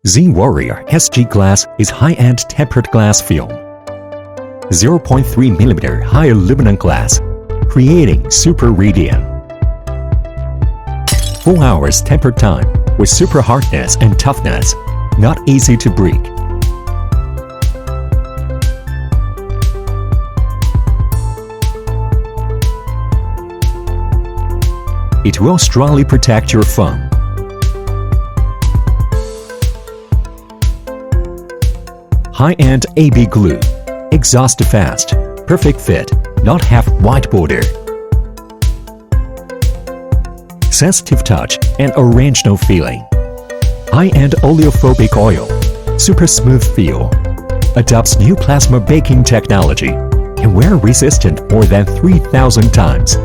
WarriorSG glass is high-end tempered glass film. 0.3mm high aluminum glass, creating super radiant. 4 hours tempered time with super hardness and toughness, not easy to break. It will strongly protect your phone. High-end AB glue, exhaust fast, perfect fit, not have white border. Sensitive touch and original feeling. High-end oleophobic oil, super smooth feel. Adopts new plasma baking technology and wear resistant more than 3,000 times.